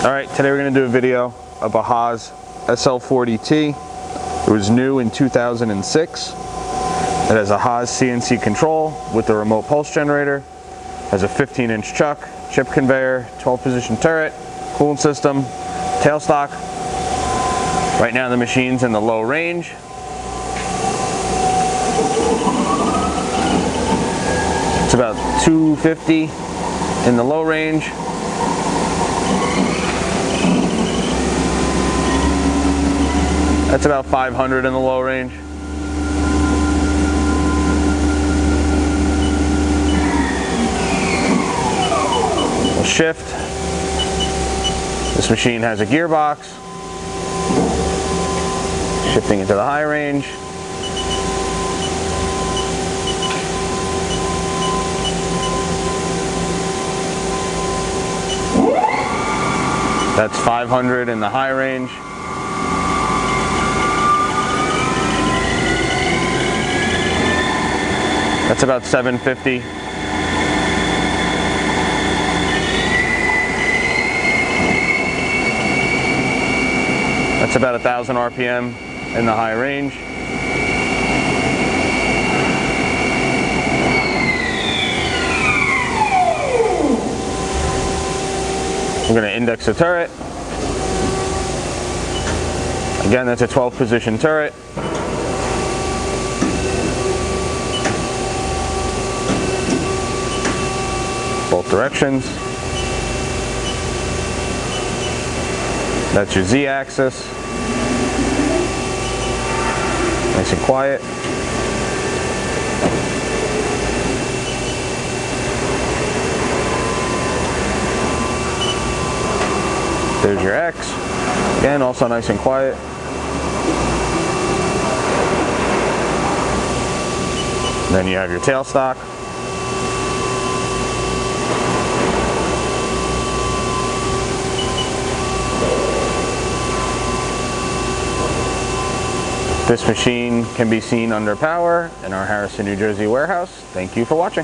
Alright, today we're going to do a video of a Haas SL-40T. It was new in 2006. It has a Haas CNC control with a remote pulse generator. Has a 15-inch chuck, chip conveyor, 12-position turret, coolant system, tailstock. Right now the machine's in the low range. It's about 250 in the low range. That's about 500 in the low range. We'll shift. This machine has a gearbox. Shifting into the high range. That's 500 in the high range. That's about 750. That's about 1,000 RPM in the high range. We're going to index the turret. Again, that's a 12-position turret. Both directions. That's your Z-axis. Nice and quiet. There's your X. Again, also nice and quiet. Then you have your tailstock. This machine can be seen under power in our Harrison, New Jersey warehouse. Thank you for watching.